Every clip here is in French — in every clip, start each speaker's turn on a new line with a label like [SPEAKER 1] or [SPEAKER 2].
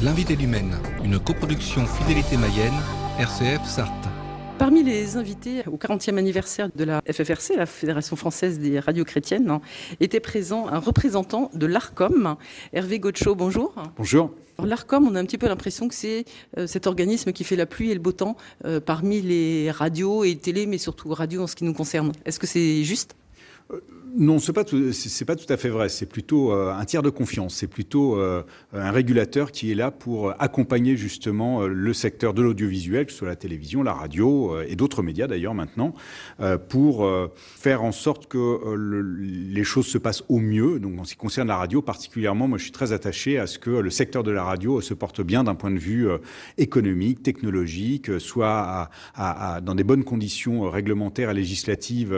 [SPEAKER 1] L'invité du Maine, une coproduction Fidélité Mayenne, RCF Sarthe.
[SPEAKER 2] Parmi les invités au 40e anniversaire de la FFRC, la Fédération Française des Radios Chrétiennes, était présent un représentant de l'ARCOM, Hervé Gaucho. Bonjour.
[SPEAKER 3] Bonjour.
[SPEAKER 2] L'ARCOM, on a un petit peu l'impression que c'est cet organisme qui fait la pluie et le beau temps parmi les radios et télé, mais surtout radios en ce qui nous concerne. Est-ce que c'est juste ?
[SPEAKER 3] Non, c'est pas tout à fait vrai. C'est plutôt un tiers de confiance. C'est plutôt un régulateur qui est là pour accompagner justement le secteur de l'audiovisuel, que ce soit la télévision, la radio et d'autres médias d'ailleurs maintenant, pour faire en sorte que les choses se passent au mieux. Donc en ce qui concerne la radio particulièrement, moi je suis très attaché à ce que le secteur de la radio se porte bien d'un point de vue économique, technologique, soit dans des bonnes conditions réglementaires et législatives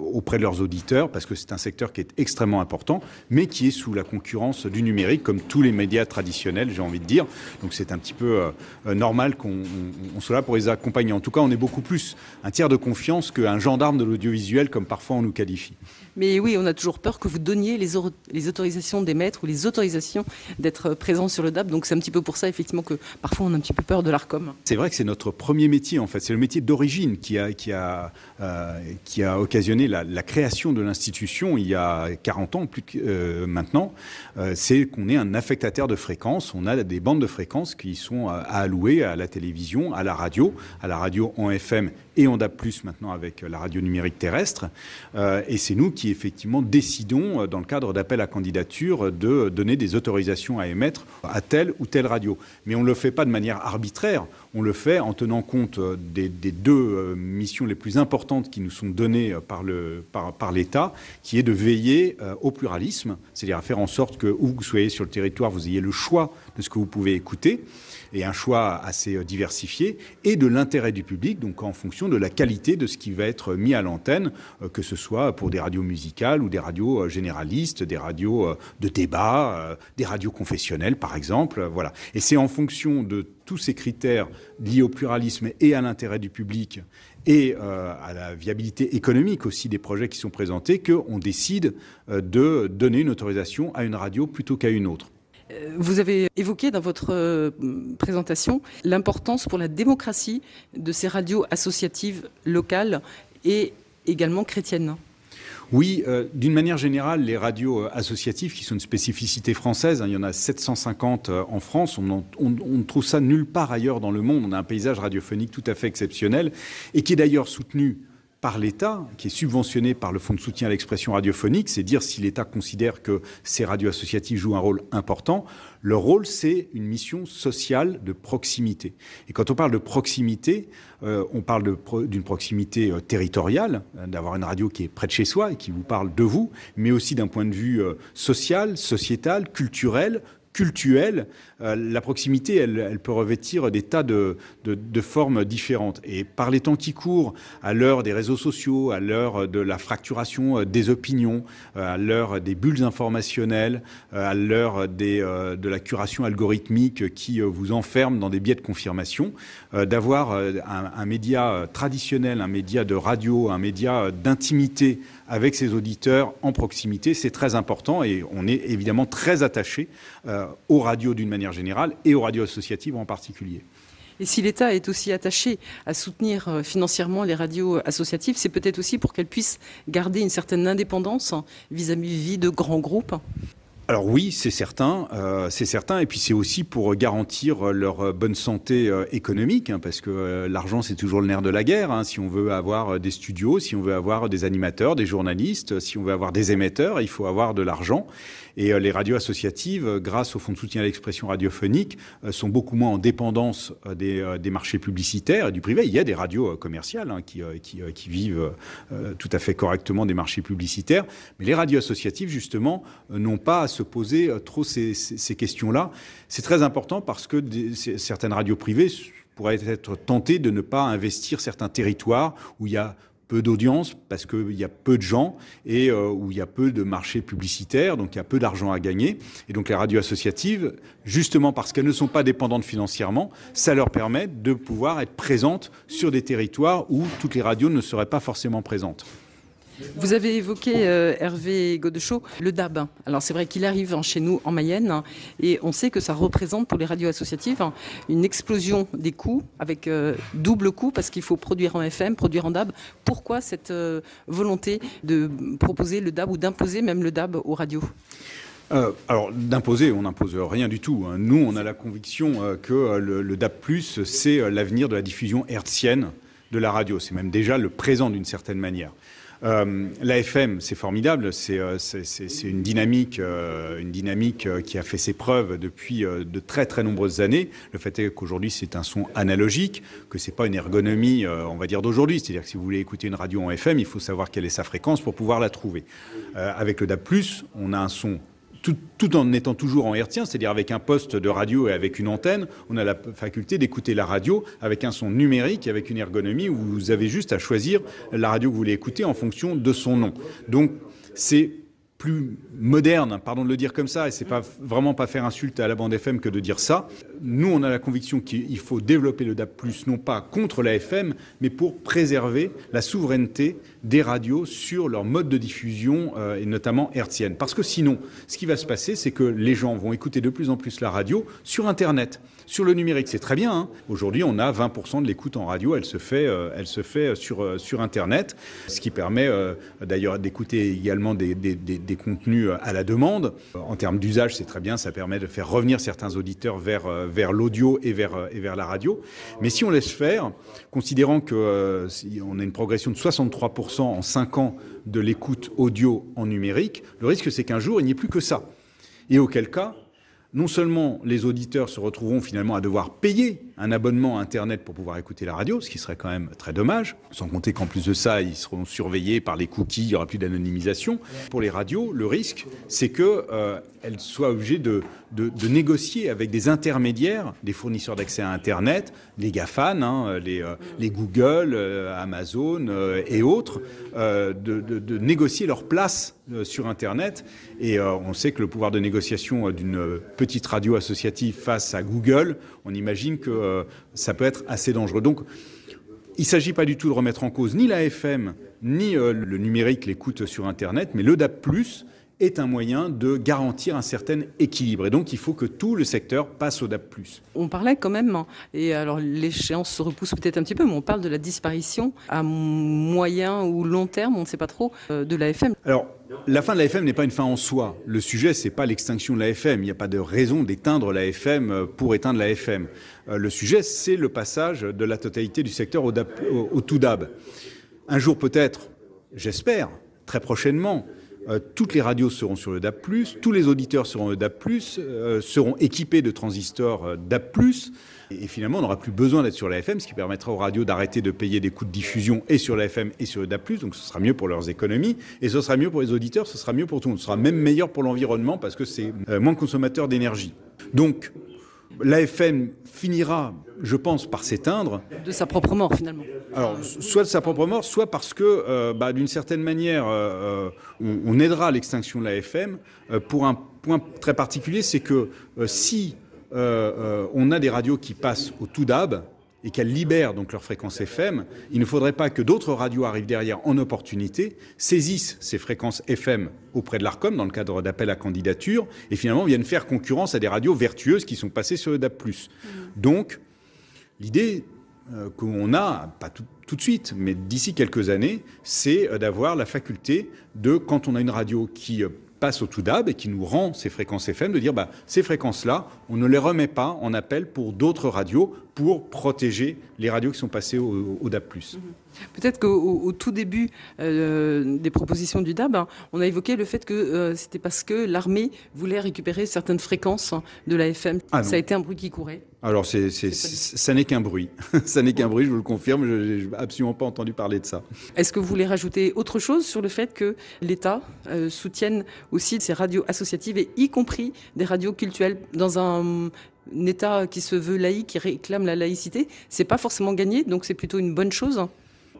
[SPEAKER 3] auprès de leurs auditeurs, parce que c'est un secteur qui est extrêmement important, mais qui est sous la concurrence du numérique, comme tous les médias traditionnels, j'ai envie de dire. Donc c'est un petit peu normal qu'on soit là pour les accompagner. En tout cas, on est beaucoup plus un tiers de confiance qu'un gendarme de l'audiovisuel, comme parfois on nous qualifie.
[SPEAKER 2] Mais oui, on a toujours peur que vous donniez les autorisations d'émettre ou les autorisations d'être présent sur le DAB. Donc c'est un petit peu pour ça, effectivement, que parfois on a un petit peu peur de l'ARCOM.
[SPEAKER 3] C'est vrai que c'est notre premier métier, en fait. C'est le métier d'origine qui a occasionné la création de l'institution il y a 40 ans, plus que maintenant. C'est qu'on est un affectataire de fréquences. On a des bandes de fréquences qui sont à allouer à la télévision, à la radio en FM et en DAB+, maintenant avec la radio numérique terrestre. Et c'est nous qui, effectivement, décidons, dans le cadre d'appel à candidature, de donner des autorisations à émettre à telle ou telle radio. Mais on ne le fait pas de manière arbitraire. On le fait en tenant compte des deux missions les plus importantes qui nous sont données par l'État, qui est de veiller au pluralisme, c'est-à-dire à faire en sorte que, où vous soyez sur le territoire, vous ayez le choix de ce que vous pouvez écouter, et un choix assez diversifié, et de l'intérêt du public, donc en fonction de la qualité de ce qui va être mis à l'antenne, que ce soit pour des radios musicales ou des radios généralistes, des radios de débat, des radios confessionnelles par exemple, voilà. Et c'est en fonction de tous ces critères liés au pluralisme et à l'intérêt du public et à la viabilité économique aussi des projets qui sont présentés qu'on décide de donner une autorisation à une radio plutôt qu'à une autre.
[SPEAKER 2] Vous avez évoqué dans votre présentation l'importance pour la démocratie de ces radios associatives locales et également chrétiennes.
[SPEAKER 3] Oui, d'une manière générale, les radios associatives, qui sont une spécificité française, il y en a 750 en France, on ne trouve ça nulle part ailleurs dans le monde. On a un paysage radiophonique tout à fait exceptionnel et qui est d'ailleurs soutenu par l'État, qui est subventionné par le Fonds de soutien à l'expression radiophonique. C'est dire si l'État considère que ces radios associatives jouent un rôle important. Leur rôle, c'est une mission sociale de proximité. Et quand on parle de proximité, on parle d'une proximité territoriale, d'avoir une radio qui est près de chez soi et qui vous parle de vous, mais aussi d'un point de vue social, sociétal, culturel, cultuelle, la proximité, elle peut revêtir des tas de formes différentes. Et par les temps qui courent, à l'heure des réseaux sociaux, à l'heure de la fracturation des opinions, à l'heure des bulles informationnelles, à l'heure de la curation algorithmique qui vous enferme dans des biais de confirmation, d'avoir un média traditionnel, un média de radio, un média d'intimité avec ses auditeurs en proximité, c'est très important et on est évidemment très attaché aux radios d'une manière générale et aux radios associatives en particulier.
[SPEAKER 2] Et si l'État est aussi attaché à soutenir financièrement les radios associatives, c'est peut-être aussi pour qu'elles puissent garder une certaine indépendance vis-à-vis de grands groupes.
[SPEAKER 3] Alors oui, c'est certain, et puis c'est aussi pour garantir leur bonne santé économique, parce que l'argent c'est toujours le nerf de la guerre. Si on veut avoir des studios, si on veut avoir des animateurs, des journalistes, si on veut avoir des émetteurs, il faut avoir de l'argent. Et les radios associatives, grâce au Fonds de soutien à l'expression radiophonique, sont beaucoup moins en dépendance des marchés publicitaires et du privé. Il y a des radios commerciales qui vivent tout à fait correctement des marchés publicitaires, mais les radios associatives justement n'ont pas à se poser trop ces questions-là. C'est très important parce que certaines radios privées pourraient être tentées de ne pas investir certains territoires où il y a peu d'audience parce qu'il y a peu de gens et où il y a peu de marchés publicitaires, donc il y a peu d'argent à gagner. Et donc les radios associatives, justement parce qu'elles ne sont pas dépendantes financièrement, ça leur permet de pouvoir être présentes sur des territoires où toutes les radios ne seraient pas forcément présentes.
[SPEAKER 2] Vous avez évoqué, Hervé Godeschaux, le DAB. Alors c'est vrai qu'il arrive chez nous en Mayenne et on sait que ça représente pour les radios associatives une explosion des coûts avec double coût parce qu'il faut produire en FM, produire en DAB. Pourquoi cette volonté de proposer le DAB ou d'imposer même le DAB aux radios ?
[SPEAKER 3] Alors d'imposer, on n'impose rien du tout. Nous, on a la conviction que le DAB+, c'est l'avenir de la diffusion hertzienne de la radio. C'est même déjà le présent d'une certaine manière. La FM, c'est formidable, c'est une dynamique qui a fait ses preuves depuis de très très nombreuses années. Le fait est qu'aujourd'hui c'est un son analogique, que c'est pas une ergonomie, on va dire d'aujourd'hui. C'est-à-dire que si vous voulez écouter une radio en FM, il faut savoir quelle est sa fréquence pour pouvoir la trouver. Avec le DAB+, on a un son tout en étant toujours en hertzien, c'est-à-dire avec un poste de radio et avec une antenne, on a la faculté d'écouter la radio avec un son numérique, avec une ergonomie où vous avez juste à choisir la radio que vous voulez écouter en fonction de son nom. Donc c'est plus moderne, pardon de le dire comme ça, et c'est pas vraiment pas faire insulte à la bande FM que de dire ça. Nous, on a la conviction qu'il faut développer le DAB+, non pas contre la FM, mais pour préserver la souveraineté des radios sur leur mode de diffusion, et notamment hertzienne. Parce que sinon, ce qui va se passer, c'est que les gens vont écouter de plus en plus la radio sur Internet, sur le numérique. C'est très bien, hein. Aujourd'hui, on a 20% de l'écoute en radio, elle se fait sur Internet, ce qui permet d'ailleurs d'écouter également des contenus à la demande. En termes d'usage, c'est très bien, ça permet de faire revenir certains auditeurs vers l'audio et vers la radio. Mais si on laisse faire, considérant que on a une progression de 63% en 5 ans de l'écoute audio en numérique, le risque c'est qu'un jour, il n'y ait plus que ça. Et auquel cas, non seulement les auditeurs se retrouveront finalement à devoir payer un abonnement à Internet pour pouvoir écouter la radio, ce qui serait quand même très dommage, sans compter qu'en plus de ça, ils seront surveillés par les cookies, il n'y aura plus d'anonymisation. Pour les radios, le risque, c'est qu'elles soient obligées de négocier avec des intermédiaires, des fournisseurs d'accès à Internet, les GAFAN, les Google, Amazon et autres, de négocier leur place sur Internet. Et on sait que le pouvoir de négociation d'une petite radio associative face à Google, on imagine que ça peut être assez dangereux. Donc, il ne s'agit pas du tout de remettre en cause ni la FM, ni le numérique, l'écoute sur Internet, mais le DAB+, est un moyen de garantir un certain équilibre. Et donc, il faut que tout le secteur passe au DAB+.
[SPEAKER 2] On parlait quand même, et alors l'échéance se repousse peut-être un petit peu, mais on parle de la disparition à moyen ou long terme, on ne sait pas trop, de la FM.
[SPEAKER 3] Alors, la fin de la FM n'est pas une fin en soi. Le sujet, c'est pas l'extinction de la FM. Il n'y a pas de raison d'éteindre la FM pour éteindre la FM. Le sujet, c'est le passage de la totalité du secteur au tout DAB. Un jour peut-être, j'espère, très prochainement, toutes les radios seront sur le DAB+, tous les auditeurs seront le DAB+, seront équipés de transistors DAB+, et finalement on n'aura plus besoin d'être sur la FM, ce qui permettra aux radios d'arrêter de payer des coûts de diffusion et sur la FM et sur le DAB+, donc ce sera mieux pour leurs économies, et ce sera mieux pour les auditeurs, ce sera mieux pour tout le monde, ce sera même meilleur pour l'environnement parce que c'est moins consommateur d'énergie. Donc la FM finira, je pense, par s'éteindre.
[SPEAKER 2] De sa propre mort, finalement.
[SPEAKER 3] Alors, soit de sa propre mort, soit parce que, d'une certaine manière, on aidera l'extinction de la FM pour un point très particulier, c'est que si on a des radios qui passent au tout DAB et qu'elles libèrent donc leur fréquence FM, il ne faudrait pas que d'autres radios arrivent derrière en opportunité, saisissent ces fréquences FM auprès de l'ARCOM dans le cadre d'appel à candidature et finalement viennent faire concurrence à des radios vertueuses qui sont passées sur le DAB+. Donc, l'idée qu'on a, pas tout de suite, mais d'ici quelques années, c'est d'avoir la faculté de, quand on a une radio qui passe au tout DAB et qui nous rend ces fréquences FM, de dire ces fréquences-là, on ne les remet pas en appel pour d'autres radios pour protéger les radios qui sont passées au DAB+.
[SPEAKER 2] Peut-être qu'au tout début des propositions du DAB, on a évoqué le fait que c'était parce que l'armée voulait récupérer certaines fréquences de la FM. Ça a été un bruit qui courait.
[SPEAKER 3] Alors, ça n'est qu'un bruit. Ça n'est qu'un bruit, je vous le confirme. Je n'ai absolument pas entendu parler de ça.
[SPEAKER 2] Est-ce que vous voulez rajouter autre chose sur le fait que l'État soutienne aussi ces radios associatives, et y compris des radios cultuelles, dans un État qui se veut laïque, qui réclame la laïcité? C'est pas forcément gagné, donc c'est plutôt une bonne chose.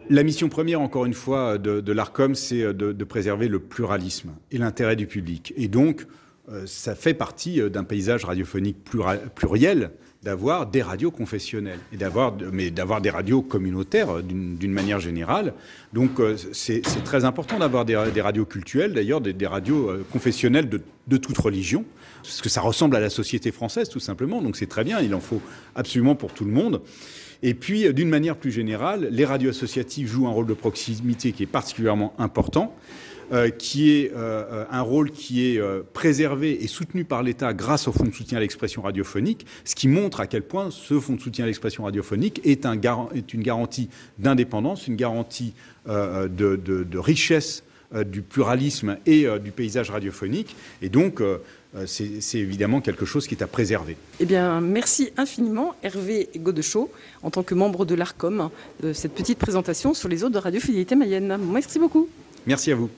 [SPEAKER 3] La mission première, encore une fois, de l'ARCOM, c'est de préserver le pluralisme et l'intérêt du public. Et donc, ça fait partie d'un paysage radiophonique pluriel d'avoir des radios confessionnelles et d'avoir des radios communautaires d'une manière générale. Donc c'est très important d'avoir des radios cultuelles, d'ailleurs des radios confessionnelles de toute religion, parce que ça ressemble à la société française tout simplement, donc c'est très bien, il en faut absolument pour tout le monde. Et puis d'une manière plus générale, les radios associatives jouent un rôle de proximité qui est particulièrement important, qui est un rôle qui est préservé et soutenu par l'État grâce au Fonds de soutien à l'expression radiophonique, ce qui montre à quel point ce Fonds de soutien à l'expression radiophonique est une garantie d'indépendance, une garantie de richesse du pluralisme et du paysage radiophonique. Et donc, c'est évidemment quelque chose qui est à préserver.
[SPEAKER 2] Eh bien, merci infiniment, Hervé Godeschaux, en tant que membre de l'ARCOM, de cette petite présentation sur les ondes de Radio Fidélité Mayenne. Merci beaucoup.
[SPEAKER 3] Merci à vous.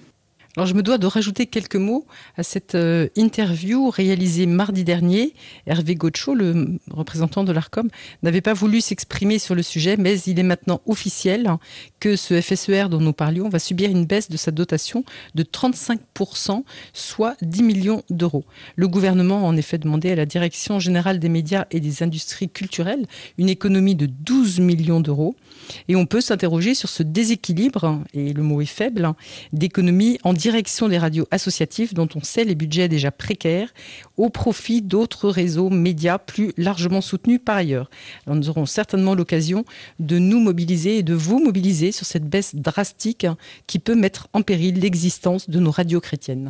[SPEAKER 2] Alors, je me dois de rajouter quelques mots à cette interview réalisée mardi dernier. Hervé Godeschaux, le représentant de l'ARCOM, n'avait pas voulu s'exprimer sur le sujet, mais il est maintenant officiel que ce FSER dont nous parlions va subir une baisse de sa dotation de 35%, soit 10 millions d'euros. Le gouvernement a en effet demandé à la Direction générale des médias et des industries culturelles une économie de 12 millions d'euros. Et on peut s'interroger sur ce déséquilibre, et le mot est faible, d'économie en direction des radios associatives dont on sait les budgets déjà précaires au profit d'autres réseaux médias plus largement soutenus par ailleurs. Alors nous aurons certainement l'occasion de nous mobiliser et de vous mobiliser sur cette baisse drastique qui peut mettre en péril l'existence de nos radios chrétiennes.